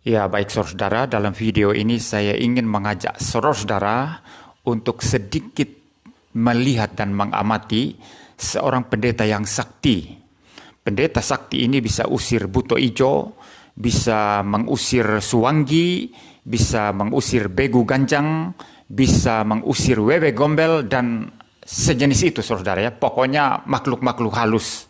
Ya, baik saudara, dalam video ini saya ingin mengajak saudara untuk sedikit melihat dan mengamati seorang pendeta yang sakti. Pendeta sakti ini bisa usir buto ijo, bisa mengusir suwangi, bisa mengusir begu ganjang, bisa mengusir wewe gombel, dan sejenis itu saudara ya. Pokoknya makhluk-makhluk halus.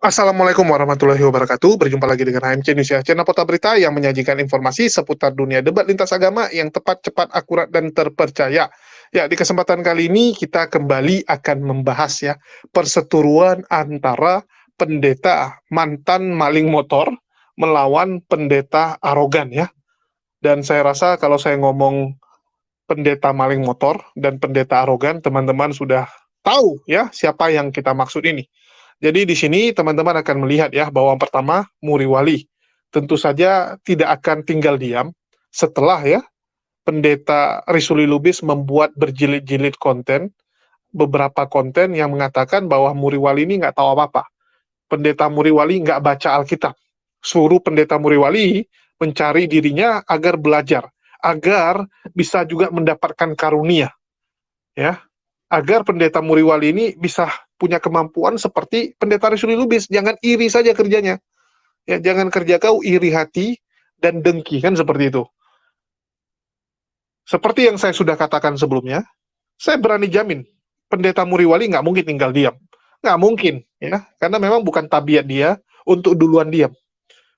Assalamualaikum warahmatullahi wabarakatuh. Berjumpa lagi dengan HMC Indonesia, channel Portal Berita yang menyajikan informasi seputar dunia debat lintas agama yang tepat, cepat, akurat, dan terpercaya. Ya, di kesempatan kali ini kita kembali akan membahas ya perseteruan antara pendeta mantan maling motor melawan pendeta arogan ya. Dan saya rasa kalau saya ngomong pendeta maling motor dan pendeta arogan, teman-teman sudah tahu ya siapa yang kita maksud ini. Jadi di sini teman-teman akan melihat ya bahwa pertama Muriwali tentu saja tidak akan tinggal diam setelah ya pendeta Risuli Lubis membuat berjilid-jilid konten, beberapa konten yang mengatakan bahwa Muriwali ini nggak tahu apa-apa. Pendeta Muriwali nggak baca Alkitab. Suruh pendeta Muriwali mencari dirinya agar belajar, agar bisa juga mendapatkan karunia. Ya, agar pendeta Muriwali ini bisa punya kemampuan seperti pendeta Risuli Lubis. Jangan iri saja kerjanya. Ya, jangan kerja kau iri hati dan dengki, kan seperti itu. Seperti yang saya sudah katakan sebelumnya, saya berani jamin pendeta Muriwali nggak mungkin tinggal diam. Nggak mungkin, ya, karena memang bukan tabiat dia untuk duluan diam.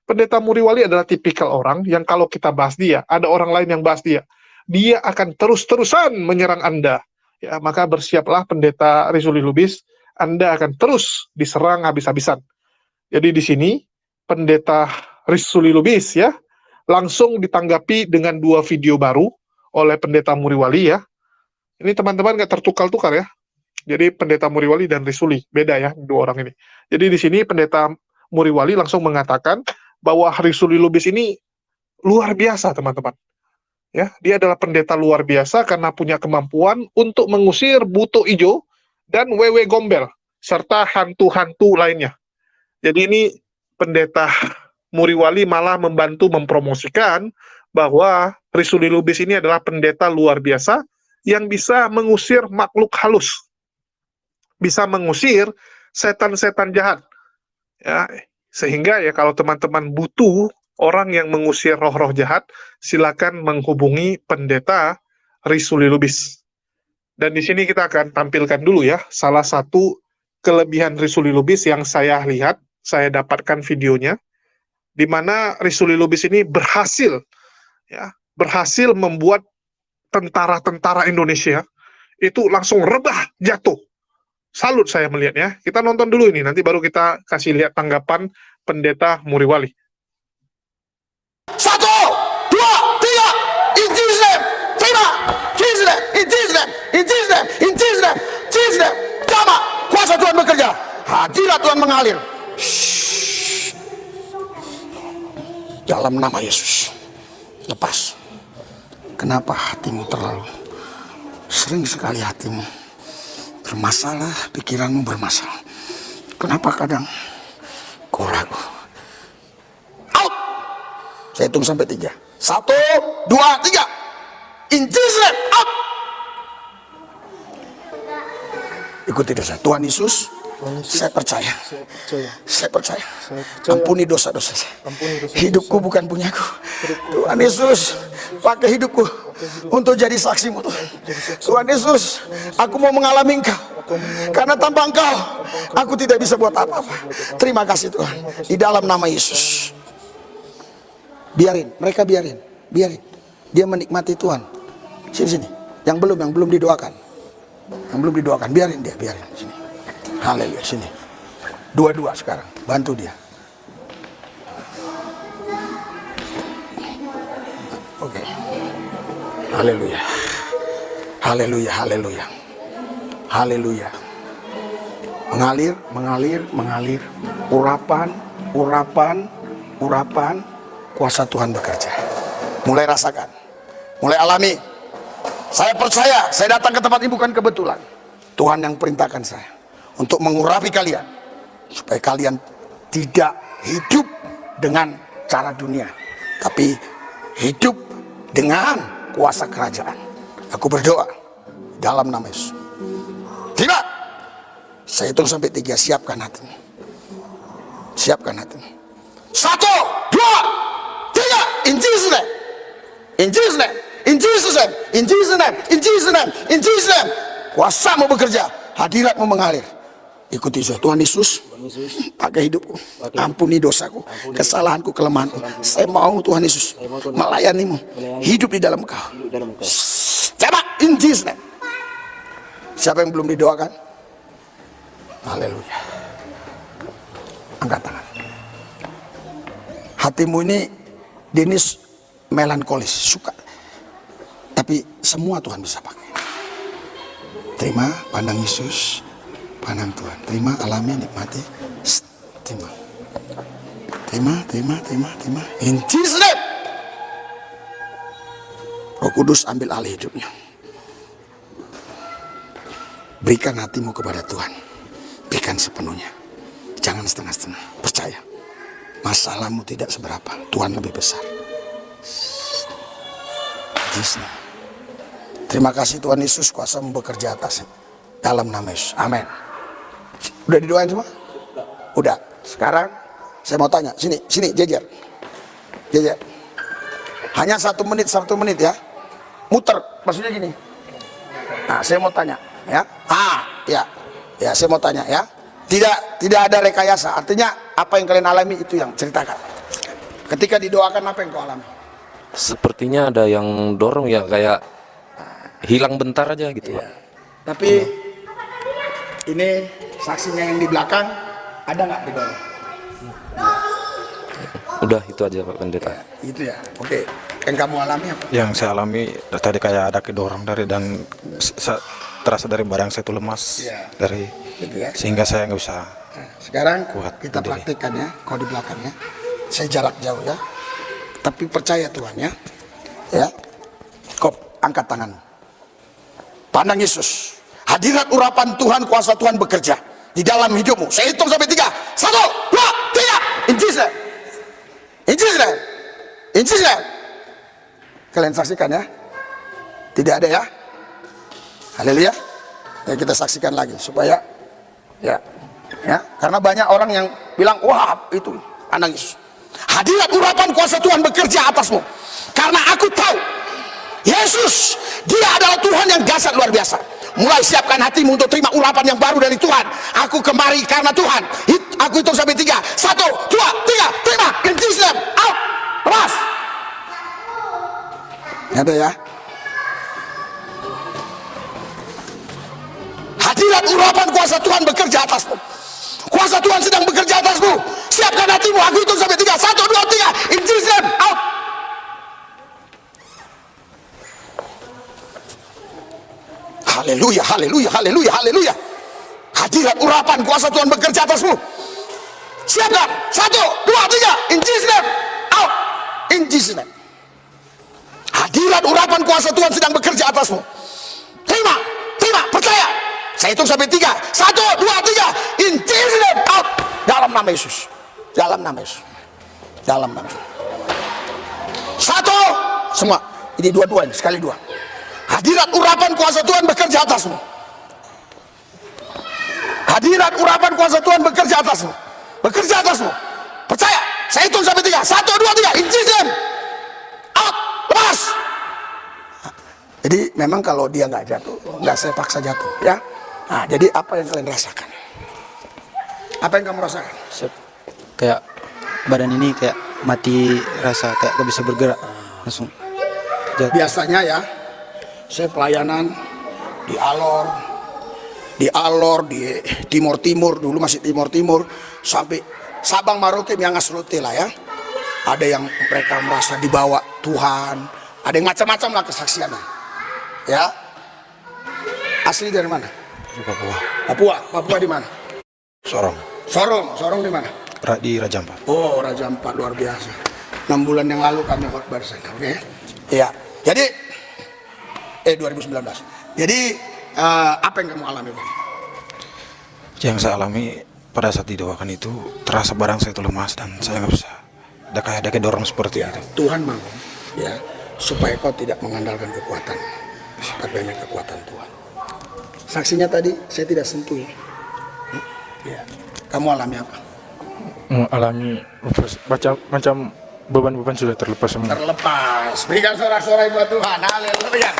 Pendeta Muriwali adalah tipikal orang yang kalau kita bahas dia, ada orang lain yang bahas dia, dia akan terus-terusan menyerang Anda. Ya, maka bersiaplah pendeta Risuli Lubis, Anda akan terus diserang habis-habisan. Jadi di sini pendeta Risuli Lubis ya langsung ditanggapi dengan 2 video baru oleh pendeta Muriwali ya. Ini teman-teman nggak tertukar-tukar ya. Jadi pendeta Muriwali dan Risuli beda ya 2 orang ini. Jadi di sini pendeta Muriwali langsung mengatakan bahwa Risuli Lubis ini luar biasa teman-teman. Ya, dia adalah pendeta luar biasa karena punya kemampuan untuk mengusir buto ijo dan wewe gombel serta hantu-hantu lainnya. Jadi ini pendeta Muriwali malah membantu mempromosikan bahwa Risuli Lubis ini adalah pendeta luar biasa yang bisa mengusir makhluk halus, bisa mengusir setan-setan jahat. Ya, sehingga ya kalau teman-teman butuh orang yang mengusir roh-roh jahat, silakan menghubungi pendeta Risuli Lubis. Dan di sini kita akan tampilkan dulu ya, salah satu kelebihan Risuli Lubis yang saya lihat, saya dapatkan videonya, di mana Risuli Lubis ini berhasil membuat tentara-tentara Indonesia itu langsung rebah jatuh. Salut saya melihatnya. Kita nonton dulu ini, nanti baru kita kasih lihat tanggapan pendeta Muriwali. 1, 2, 3, in Jesus name, terima, Jesus name, in Jesus name, in Jesus name, in Jesus name, Jesus name, sama, kuasa Tuhan bekerja, hadirat Tuhan mengalir. Shhh. Dalam nama Yesus, lepas. Kenapa hatimu terlalu sering sekali hatimu bermasalah, pikiranmu bermasalah? Kenapa kadang kau ragu? Saya hitung sampai 3. 1, 2, 3. In Jesus name, out. Ikuti dosa. Tuhan Yesus, saya percaya. Saya percaya. Ampuni dosa-dosa saya. Hidupku bukan punyaku. Tuhan Yesus, pakai hidupku untuk jadi saksimu Tuhan. Tuhan Yesus, aku mau mengalami Engkau. Karena tanpa Engkau, aku tidak bisa buat apa-apa. Terima kasih Tuhan. Di dalam nama Yesus. Biarin, mereka biarin. Dia menikmati Tuhan. Sini. Yang belum didoakan. Biarin dia. Sini. Haleluya, sini. Dua-dua sekarang, bantu dia. Oke. Haleluya. Mengalir. Urapan. kuasa Tuhan bekerja. Mulai rasakan, mulai alami. Saya percaya, saya datang ke tempat ini bukan kebetulan. Tuhan yang perintahkan saya untuk mengurapi kalian, supaya kalian tidak hidup dengan cara dunia, tapi hidup dengan kuasa kerajaan. Aku berdoa dalam nama Yesus. Tiba, saya hitung sampai 3, siapkan hatimu. Siapkan hatimu. 1, 2, 3, in Jesus name. In Jesus name. In Jesus name. In Jesus name. In Jesus name. In Jesus name. Kuasamu bekerja, hadiratmu mengalir. Ikuti saya, Tuhan Yesus, pakai hidupku, ampuni dosaku, kesalahanku, kelemahanku. Saya mau Tuhan Yesus melayanimu, hidup di dalam Kau. Coba, in Jesus name. Siapa yang belum didoakan? Haleluya. Angkat tangan. Hatimu ini Denis melankolis, suka. Tapi semua Tuhan bisa pakai. Terima, pandang Yesus, pandang Tuhan. Terima, alami, nikmati. Terima. Terima. In Jesus name. Roh Kudus ambil alih hidupnya. Berikan hatimu kepada Tuhan. Berikan sepenuhnya. Jangan setengah-setengah. Percaya. Masalahmu tidak seberapa. Tuhan lebih besar. Jesus name. Terima kasih Tuhan Yesus, kuasamu bekerja atasnya. Dalam nama Yesus. Amin. Udah didoain semua? Udah. Sekarang saya mau tanya. Sini, jejer. Hanya 1 menit ya. Muter, maksudnya gini. Nah, saya mau tanya ya. Ya, saya mau tanya ya. Tidak ada rekayasa. Artinya apa yang kalian alami itu yang ceritakan. Ketika didoakan, apa yang kau alami? Sepertinya ada yang dorong ya, kayak hilang bentar aja gitu. Iya. Tapi ini saksinya yang di belakang, ada nggak didorong? Udah itu aja Pak Pendeta. Ya, itu ya. Oke. Yang kamu alami apa? Yang saya alami tadi kayak ada kedorong dari dan terasa dari barang saya itu lemas Iya. dari Gitu ya. sehingga saya nggak usah. Nah, sekarang Kuat kita berdiri. praktekkan ya. Kau di belakang ya. Saya jarak jauh ya. Tapi percaya Tuhan ya. Ya. Kau angkat tangan. Pandang Yesus. Hadirat urapan Tuhan, kuasa Tuhan bekerja di dalam hidupmu. Saya hitung sampai 3. 1, 2, 3. In Jesus name. In Jesus name. In Jesus name. Kalian saksikan ya. Tidak ada ya. Haleluya. Ya, kita saksikan lagi supaya ya. Karena banyak orang yang bilang, wah itu pandang Yesus. Hadirat urapan kuasa Tuhan bekerja atasmu. Karena aku tahu Yesus, dia adalah Tuhan yang dahsyat luar biasa. Mulai siapkan hatimu untuk terima urapan yang baru dari Tuhan. Aku kemari karena Tuhan. Aku hitung sampai 3. 1, 2, 3. Terima. In Jesus name. Out. Lepas. Ada ya. Hadirat urapan kuasa Tuhan bekerja atasmu. Kuasa Tuhan sedang bekerja atasmu. Siapkan hatimu. Aku hitung sampai 3. 1, 2, 3. In Jesus name. Out. Haleluya, haleluya, haleluya, haleluya. Hadirat urapan kuasa Tuhan bekerja atasmu. Siapkan. 1, 2, 3. In Jesus name. Out. In Jesus name. Hadirat urapan kuasa Tuhan sedang bekerja atasmu. Terima, percaya. Saya hitung sampai 3. 1, 2, 3. In Jesus name. Out. Dalam nama Yesus. Dalam nama Yesus. Dalam nama Yesus. 1. Semua. Ini dua-dua ini. Sekali 2. Hadirat urapan kuasa Tuhan bekerja atasmu. Hadirat urapan kuasa Tuhan bekerja atasmu. Bekerja atasmu. Percaya. Saya hitung sampai 3. 1, 2, 3. In Jesus name. Out. Lepas. Jadi memang kalau dia nggak jatuh, nggak saya paksa jatuh ya. Nah, jadi apa yang kalian rasakan? Apa yang kamu rasakan? Kayak badan ini kayak mati rasa, kayak gak bisa bergerak langsung jatuh. Biasanya ya, saya pelayanan di Alor, di Timur Timur, dulu masih Timur Timur, sampai Sabang Merauke, Miangas Rote lah ya. Ada yang mereka merasa dibawa Tuhan, ada yang macam-macam lah kesaksiannya. Ya, asli dari mana? Papua di mana? Sorong Sorong di mana? di Raja Ampat. Oh, Raja Ampat, luar biasa. 6 bulan yang lalu kami khotbah di sana, oke? Iya. Jadi 2019. Jadi apa yang kamu alami, Bang? Yang saya alami pada saat didoakan itu terasa barang saya itu lemas dan saya nggak bisa. Ada kayak dorong seperti itu. Tuhan mau ya supaya kau tidak mengandalkan kekuatan, tapi hanya kekuatan Tuhan. Saksinya tadi saya tidak sentuh ya. Ya. Kamu alami apa? Alami macam beban-beban sudah terlepas semua. Terlepas. Berikan sorak-sorai buat Tuhan. Haleluya.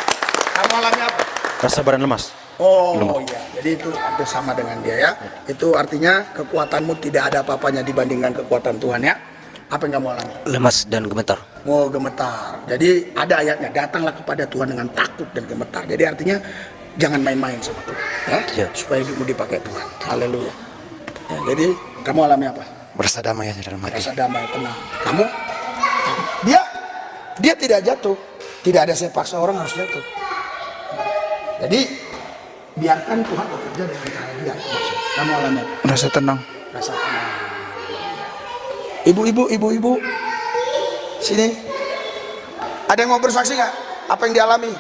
Kamu alami apa? Rasa badan lemas. Oh iya, jadi itu hampir sama dengan dia ya. Itu artinya kekuatanmu tidak ada apa-apanya dibandingkan kekuatan Tuhan ya. Apa yang kamu alami? Lemas dan gemetar. Oh gemetar. Jadi ada ayatnya, datanglah kepada Tuhan dengan takut dan gemetar. Jadi artinya jangan main-main sama Tuhan ya. Ya. Supaya hidupmu dipakai Tuhan. Haleluya. Ya, jadi kamu alami apa? Merasa damai aja dalam hati. Rasa damai, tenang. Kamu? Dia tidak jatuh. Tidak ada saya paksa orang harus jatuh. Jadi biarkan Tuhan bekerja dengan cara dia. Kamu alami apa? Merasa tenang. Rasa tenang. Ibu-ibu, sini. Ada yang mau bersaksi nggak? Apa yang dialami?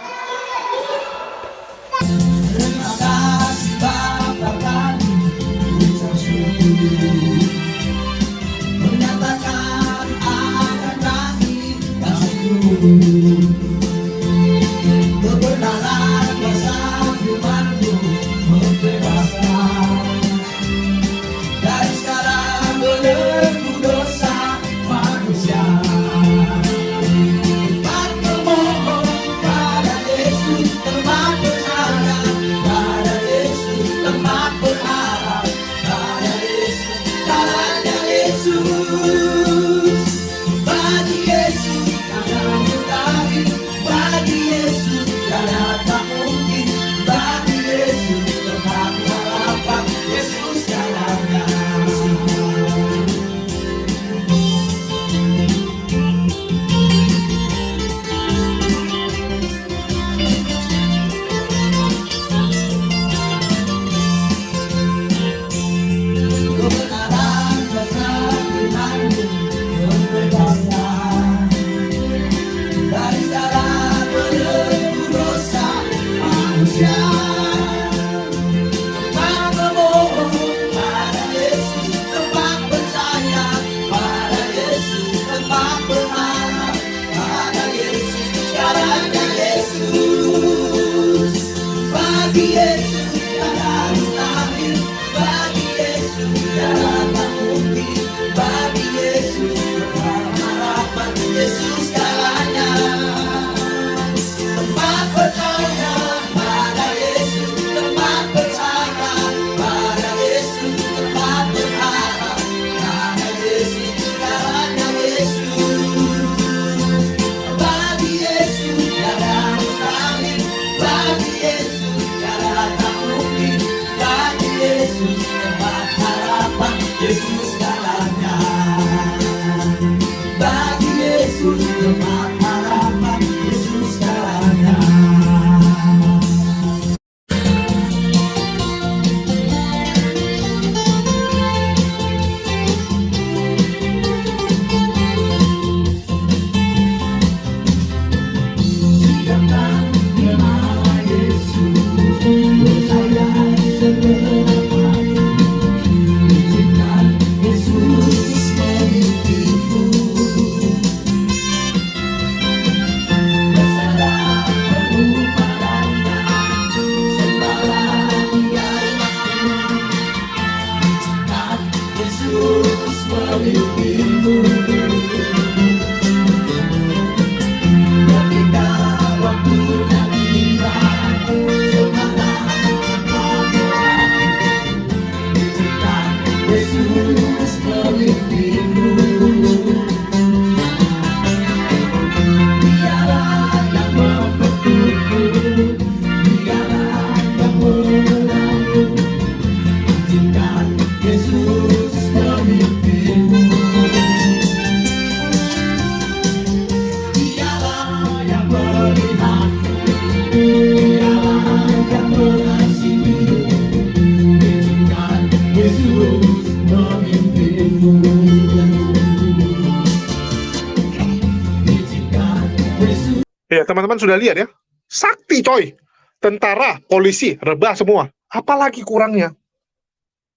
Ya, teman-teman sudah lihat ya. Sakti coy. Tentara, polisi, rebah semua. Apalagi kurangnya?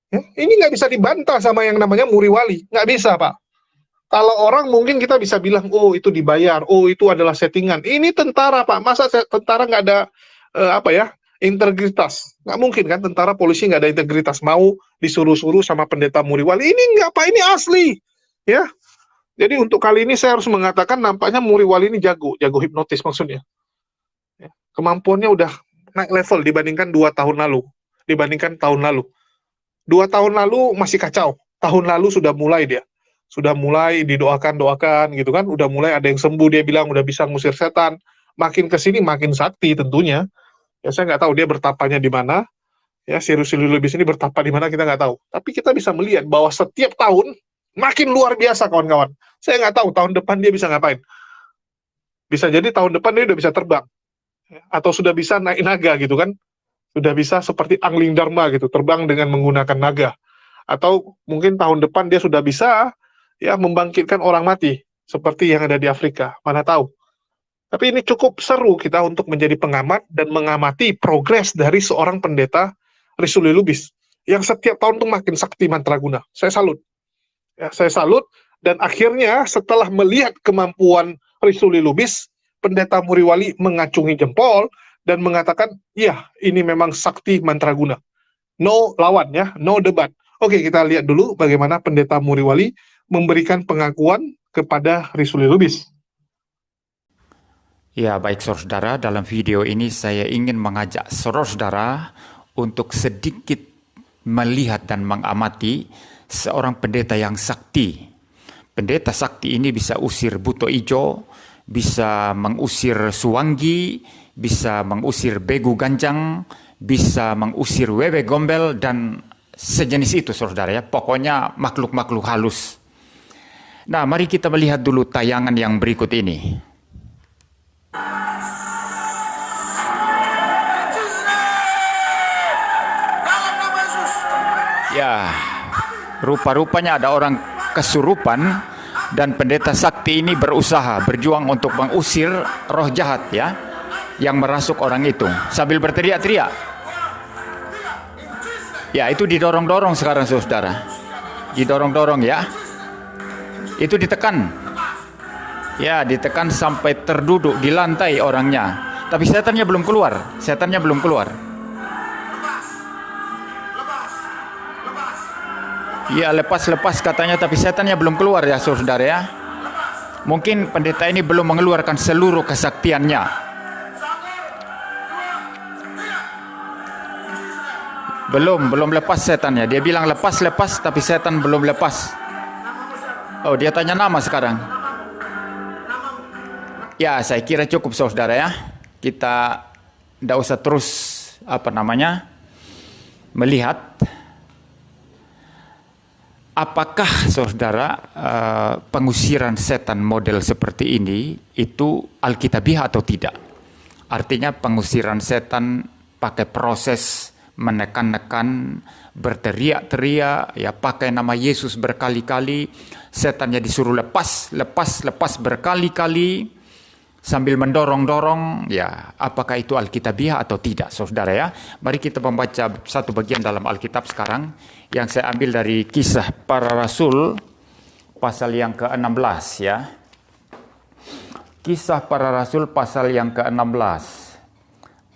Ya, ini nggak bisa dibantah sama yang namanya Muriwali. Nggak bisa, Pak. Kalau orang mungkin kita bisa bilang, oh itu dibayar, oh itu adalah settingan. Ini tentara, Pak. Masa tentara nggak ada integritas? Nggak mungkin kan, tentara polisi nggak ada integritas. Mau disuruh-suruh sama pendeta Muriwali. Ini nggak, Pak. Ini asli. Ya. Jadi untuk kali ini saya harus mengatakan nampaknya Muriwali ini jago hipnotis maksudnya. Ya. Kemampuannya udah naik level dibandingkan 2 tahun lalu. Dibandingkan tahun lalu. 2 tahun lalu masih kacau. Tahun lalu sudah mulai dia. Sudah mulai didoakan gitu kan, udah mulai ada yang sembuh, dia bilang udah bisa ngusir setan, makin kesini makin sakti tentunya, ya saya nggak tahu dia bertapanya di mana, ya si Rusuli Lubis ini bertapa di mana kita nggak tahu, tapi kita bisa melihat bahwa setiap tahun makin luar biasa kawan-kawan, saya nggak tahu tahun depan dia bisa ngapain, bisa jadi tahun depan dia udah bisa terbang, atau sudah bisa naik naga gitu kan, sudah bisa seperti Angling Dharma gitu, terbang dengan menggunakan naga, atau mungkin tahun depan dia sudah bisa ya membangkitkan orang mati seperti yang ada di Afrika, mana tahu. Tapi ini cukup seru kita untuk menjadi pengamat dan mengamati progres dari seorang pendeta Rusuli Lubis yang setiap tahun tuh makin sakti mantraguna. Saya salut. Ya, saya salut, dan akhirnya setelah melihat kemampuan Rusuli Lubis, pendeta Muriwali mengacungi jempol dan mengatakan, "Iya, ini memang sakti mantraguna." No lawan ya, no debat. Oke, kita lihat dulu bagaimana pendeta Muriwali memberikan pengakuan kepada Rusuli Lubis. Ya, baik saudara, dalam video ini saya ingin mengajak saudara untuk sedikit melihat dan mengamati seorang pendeta yang sakti. Pendeta sakti ini bisa usir buto ijo, bisa mengusir suwangi, bisa mengusir begu ganjang, bisa mengusir wewe gombel, dan sejenis itu saudara ya. Pokoknya makhluk-makhluk halus. Nah, mari kita melihat dulu tayangan yang berikut ini. Ya, rupa-rupanya ada orang kesurupan dan pendeta sakti ini berusaha berjuang untuk mengusir roh jahat ya yang merasuk orang itu sambil berteriak-teriak. Ya, itu didorong-dorong sekarang saudara. Didorong-dorong ya. Itu ditekan. Ya, ditekan sampai terduduk di lantai orangnya. Tapi setannya belum keluar. Setannya belum keluar. Ya, lepas-lepas katanya, tapi setannya belum keluar ya saudara ya. Mungkin pendeta ini belum mengeluarkan seluruh kesaktiannya. Belum lepas setannya. Dia bilang lepas, tapi setan belum lepas. Oh, dia tanya nama sekarang. Ya, saya kira cukup saudara ya. Kita tidak usah terus melihat. Apakah saudara pengusiran setan model seperti ini itu alkitabiah atau tidak? Artinya pengusiran setan pakai proses menekan-nekan, berteriak-teriak, ya pakai nama Yesus berkali-kali, setannya disuruh lepas berkali-kali sambil mendorong-dorong. Ya, apakah itu alkitabiah atau tidak saudara ya? Mari kita membaca satu bagian dalam Alkitab sekarang yang saya ambil dari Kisah Para Rasul pasal yang ke-16 ya. Kisah Para Rasul pasal yang ke-16.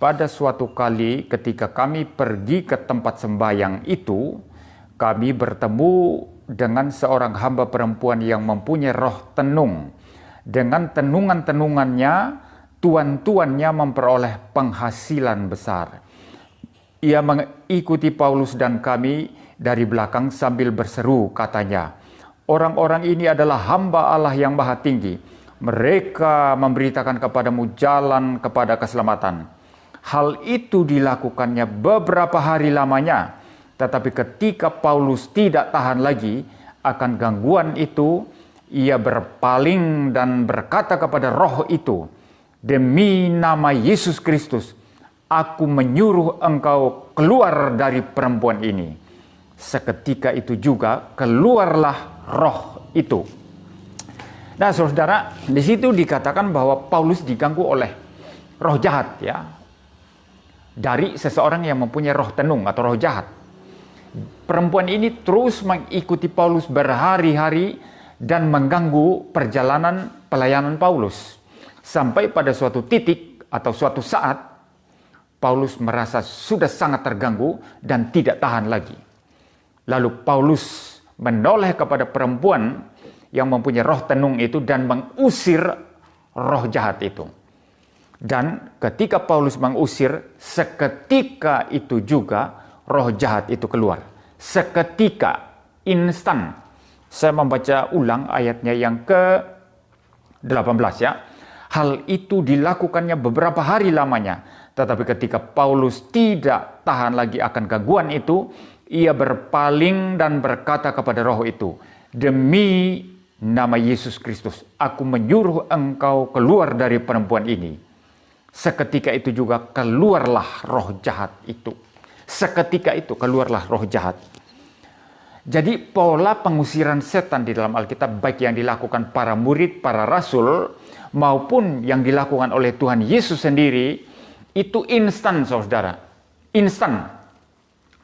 Pada suatu kali ketika kami pergi ke tempat sembahyang itu, kami bertemu dengan seorang hamba perempuan yang mempunyai roh tenung. Dengan tenungan-tenungannya, tuan-tuannya memperoleh penghasilan besar. Ia mengikuti Paulus dan kami dari belakang sambil berseru, katanya, "Orang-orang ini adalah hamba Allah yang Maha Tinggi. Mereka memberitakan kepadamu jalan kepada keselamatan." Hal itu dilakukannya beberapa hari lamanya, tetapi ketika Paulus tidak tahan lagi akan gangguan itu, ia berpaling dan berkata kepada roh itu, "Demi nama Yesus Kristus, aku menyuruh engkau keluar dari perempuan ini." Seketika itu juga keluarlah roh itu. Nah, saudara, di situ dikatakan bahwa Paulus diganggu oleh roh jahat, ya, dari seseorang yang mempunyai roh tenung atau roh jahat. Perempuan ini terus mengikuti Paulus berhari-hari dan mengganggu perjalanan pelayanan Paulus. Sampai pada suatu titik atau suatu saat, Paulus merasa sudah sangat terganggu dan tidak tahan lagi. Lalu Paulus menoleh kepada perempuan yang mempunyai roh tenung itu dan mengusir roh jahat itu. Dan ketika Paulus mengusir, seketika itu juga roh jahat itu keluar. Seketika, instan. Saya membaca ulang ayatnya yang ke-18 ya. Hal itu dilakukannya beberapa hari lamanya. Tetapi ketika Paulus tidak tahan lagi akan gangguan itu, ia berpaling dan berkata kepada roh itu, "Demi nama Yesus Kristus, aku menyuruh engkau keluar dari perempuan ini." Seketika itu juga keluarlah roh jahat itu. Seketika itu keluarlah roh jahat. Jadi pola pengusiran setan di dalam Alkitab, baik yang dilakukan para murid, para rasul, maupun yang dilakukan oleh Tuhan Yesus sendiri, itu instan, saudara. Instan.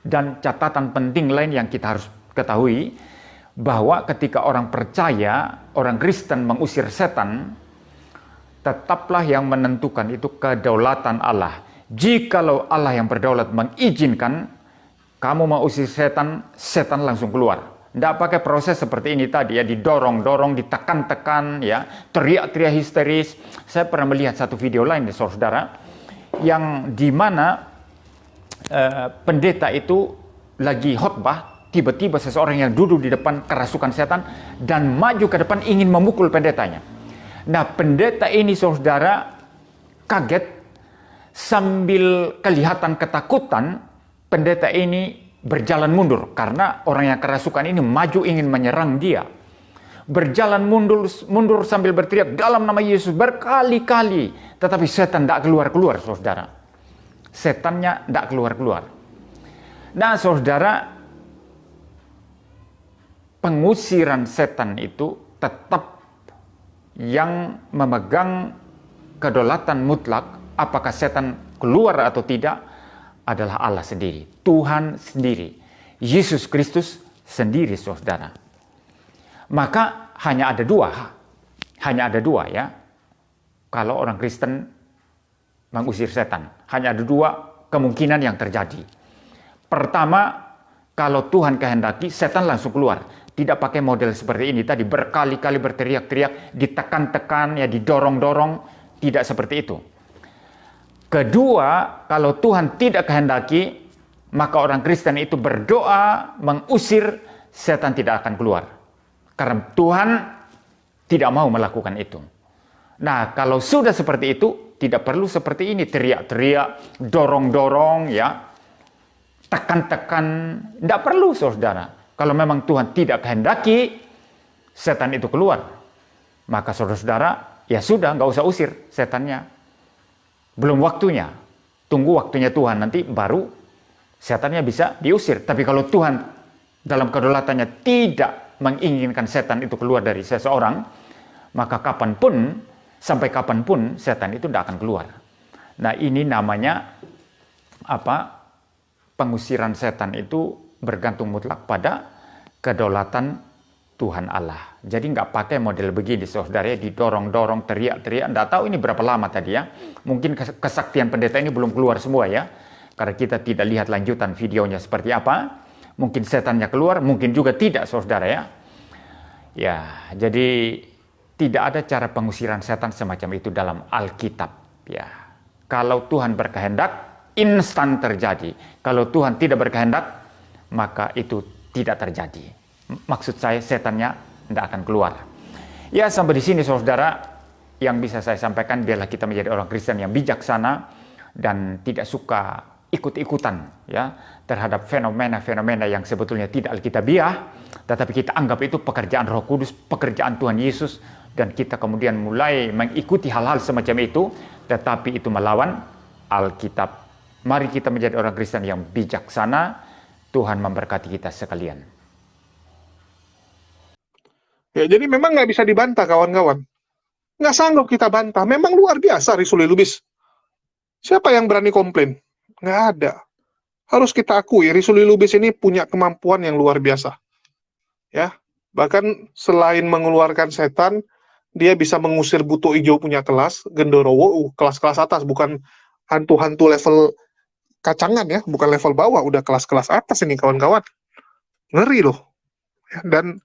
Dan catatan penting lain yang kita harus ketahui, bahwa ketika orang percaya, orang Kristen mengusir setan, tetaplah yang menentukan itu kedaulatan Allah. Jikalau Allah yang berdaulat mengizinkan kamu mau usir setan, setan langsung keluar. Tidak pakai proses seperti ini tadi ya, didorong-dorong, ditekan-tekan, ya, teriak-teriak histeris. Saya pernah melihat satu video lain, saudara, yang dimana pendeta itu lagi khotbah, tiba-tiba seseorang yang duduk di depan kerasukan setan dan maju ke depan ingin memukul pendetanya. Nah, pendeta ini, saudara, kaget, sambil kelihatan ketakutan, pendeta ini berjalan mundur karena orang yang kerasukan ini maju ingin menyerang dia. Berjalan mundur sambil berteriak dalam nama Yesus berkali-kali, tetapi setan tidak keluar-keluar, saudara. Setannya tidak keluar-keluar. Nah, saudara, pengusiran setan itu tetap yang memegang kedaulatan mutlak, apakah setan keluar atau tidak, adalah Allah sendiri, Tuhan sendiri, Yesus Kristus sendiri, saudara. Maka hanya ada dua ya, kalau orang Kristen mengusir setan, hanya ada dua kemungkinan yang terjadi. Pertama, kalau Tuhan kehendaki, setan langsung keluar. Tidak pakai model seperti ini tadi, berkali-kali berteriak-teriak, ditekan-tekan, ya, didorong-dorong, tidak seperti itu. Kedua, kalau Tuhan tidak kehendaki, maka orang Kristen itu berdoa, mengusir, setan tidak akan keluar. Karena Tuhan tidak mau melakukan itu. Nah, kalau sudah seperti itu, tidak perlu seperti ini, teriak-teriak, dorong-dorong, ya, tekan-tekan, tidak perlu, saudara. Kalau memang Tuhan tidak kehendaki setan itu keluar, maka saudara-saudara, ya sudah, nggak usah usir setannya. Belum waktunya. Tunggu waktunya Tuhan, nanti baru setannya bisa diusir. Tapi kalau Tuhan dalam kedaulatannya tidak menginginkan setan itu keluar dari seseorang, maka kapanpun, sampai kapanpun setan itu tidak akan keluar. Nah, ini namanya apa? Pengusiran setan itu bergantung mutlak pada kedaulatan Tuhan Allah. Jadi nggak pakai model begini, saudara, didorong-dorong, teriak-teriak. Nggak tahu ini berapa lama tadi ya. Mungkin kesaktian pendeta ini belum keluar semua ya. Karena kita tidak lihat lanjutan videonya seperti apa. Mungkin setannya keluar, mungkin juga tidak, saudara ya. Ya, jadi tidak ada cara pengusiran setan semacam itu dalam Alkitab. Ya, kalau Tuhan berkehendak, instan terjadi. Kalau Tuhan tidak berkehendak, maka itu tidak terjadi. Maksud saya, setannya tidak akan keluar. Ya, sampai di sini, saudara, yang bisa saya sampaikan, biarlah kita menjadi orang Kristen yang bijaksana dan tidak suka ikut-ikutan ya terhadap fenomena-fenomena yang sebetulnya tidak alkitabiah, tetapi kita anggap itu pekerjaan Roh Kudus, pekerjaan Tuhan Yesus, dan kita kemudian mulai mengikuti hal-hal semacam itu, tetapi itu melawan Alkitab. Mari kita menjadi orang Kristen yang bijaksana. Tuhan memberkati kita sekalian. Ya, jadi memang nggak bisa dibantah kawan-kawan. Nggak sanggup kita bantah. Memang luar biasa Risuli Lubis. Siapa yang berani komplain? Nggak ada. Harus kita akui, Risuli Lubis ini punya kemampuan yang luar biasa. Ya, bahkan selain mengeluarkan setan, dia bisa mengusir buto ijo punya kelas, Gendorowo, kelas-kelas atas, bukan hantu-hantu level kacangan ya, bukan level bawah, udah kelas-kelas atas ini kawan-kawan. Ngeri loh. Ya, dan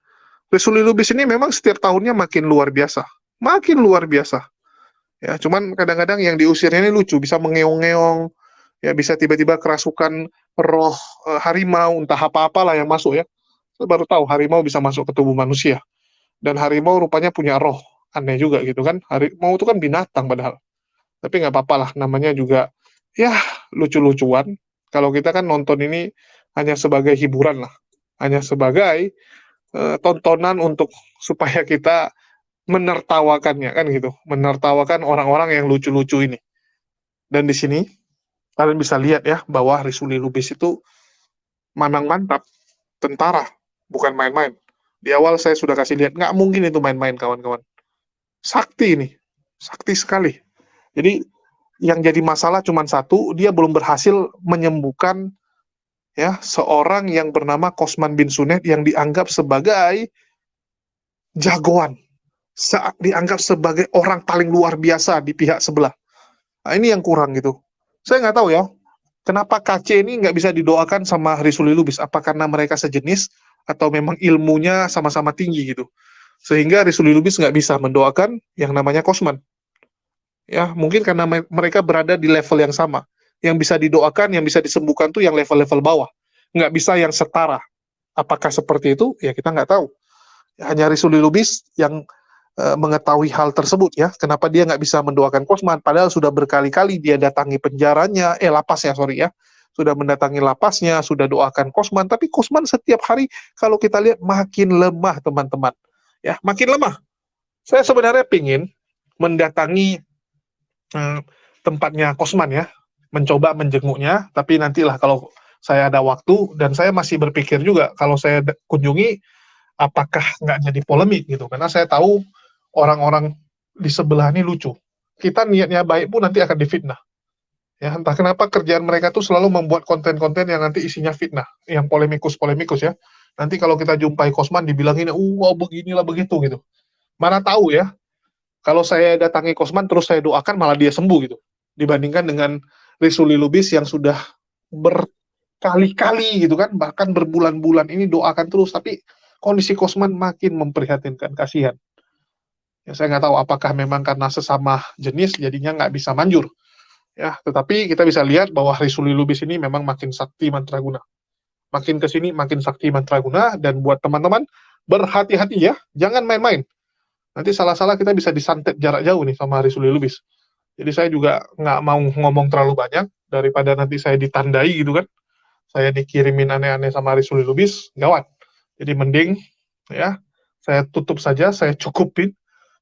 Risuli Lubis ini memang setiap tahunnya makin luar biasa. Makin luar biasa. Ya, cuman kadang-kadang yang diusirnya ini lucu, bisa mengeong-ngeong, ya bisa tiba-tiba kerasukan roh harimau, entah apa-apalah yang masuk ya. Saya baru tahu harimau bisa masuk ke tubuh manusia. Dan harimau rupanya punya roh. Aneh juga gitu kan. Harimau itu kan binatang padahal. Tapi nggak apa-apa lah, namanya juga ya lucu-lucuan. Kalau kita kan nonton ini hanya sebagai hiburan lah. Hanya sebagai tontonan untuk supaya kita menertawakannya kan gitu. Menertawakan orang-orang yang lucu-lucu ini. Dan di sini kalian bisa lihat ya bahwa Risuli Lubis itu memang mantap. Tentara, bukan main-main. Di awal saya sudah kasih lihat, nggak mungkin itu main-main kawan-kawan. Sakti ini, sakti sekali. Jadi yang jadi masalah cuma satu, dia belum berhasil menyembuhkan ya seorang yang bernama Kosman bin Sunet yang dianggap sebagai jagoan, dianggap sebagai orang paling luar biasa di pihak sebelah. Nah, ini yang kurang gitu. Saya nggak tahu ya, kenapa KC ini nggak bisa didoakan sama Risuli Lubis? Apa karena mereka sejenis atau memang ilmunya sama-sama tinggi gitu? Sehingga Risuli Lubis nggak bisa mendoakan yang namanya Kosman. Ya, mungkin karena mereka berada di level yang sama. Yang bisa didoakan, yang bisa disembuhkan tuh yang level-level bawah. Nggak bisa yang setara. Apakah seperti itu? Ya kita nggak tahu. Hanya Risuli Lubis yang mengetahui hal tersebut ya, kenapa dia nggak bisa mendoakan Kosman, padahal sudah berkali-kali dia datangi penjaranya, lapasnya sorry ya, sudah mendatangi lapasnya, sudah doakan Kosman, tapi Kosman setiap hari kalau kita lihat makin lemah teman-teman, ya makin lemah. Saya sebenarnya pingin mendatangi tempatnya Kosman ya, mencoba menjenguknya, tapi nantilah kalau saya ada waktu, dan saya masih berpikir juga kalau saya kunjungi, apakah nggak jadi polemik gitu, karena saya tahu orang-orang di sebelah ini lucu. Kita niatnya baik pun nanti akan difitnah. Ya, entah kenapa kerjaan mereka tuh selalu membuat konten-konten yang nanti isinya fitnah, yang polemikus-polemikus ya. Nanti kalau kita jumpai Kosman dibilangin, wow beginilah begitu gitu. Mana tahu ya, kalau saya datangi Kosman terus saya doakan malah dia sembuh gitu. Dibandingkan dengan Risuli Lubis yang sudah berkali-kali gitu kan, bahkan berbulan-bulan ini doakan terus, tapi kondisi Kosman makin memprihatinkan, kasihan. Ya, saya nggak tahu apakah memang karena sesama jenis jadinya nggak bisa manjur. Ya, tetapi kita bisa lihat bahwa Risuli Lubis ini memang makin sakti mantraguna. Makin ke sini makin sakti mantraguna, dan buat teman-teman berhati-hati ya, jangan main-main. Nanti salah-salah kita bisa disantet jarak jauh nih sama Risuli Lubis. Jadi saya juga nggak mau ngomong terlalu banyak daripada nanti saya ditandai gitu kan. Saya dikirimin aneh-aneh sama Risuli Lubis, gawat. Jadi mending ya saya tutup saja, saya cukupin.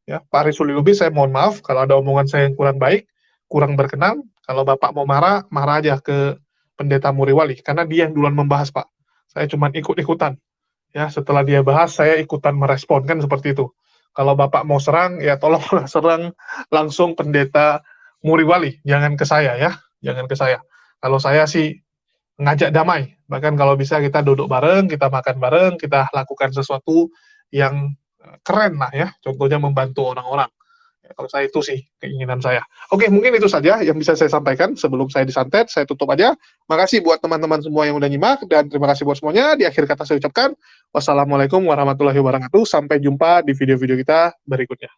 Ya, Pak Risuli Lubis, saya mohon maaf kalau ada omongan saya yang kurang baik, kurang berkenan. Kalau Bapak mau marah, marah aja ke Pendeta Muriwali, karena dia yang duluan membahas, Pak. Saya cuma ikut-ikutan. Ya, setelah dia bahas, saya ikutan merespon, kan seperti itu. Kalau Bapak mau serang, ya tolong serang langsung Pendeta Muriwali, jangan ke saya ya, jangan ke saya. Kalau saya sih ngajak damai, bahkan kalau bisa kita duduk bareng, kita makan bareng, kita lakukan sesuatu yang keren lah ya, contohnya membantu orang-orang. Ya, kalau saya itu sih keinginan saya. Oke, mungkin itu saja yang bisa saya sampaikan sebelum saya disantet. Saya tutup aja. Makasih buat teman-teman semua yang udah nyimak, dan terima kasih buat semuanya. Di akhir kata saya ucapkan wassalamualaikum warahmatullahi wabarakatuh. Sampai jumpa di video-video kita berikutnya.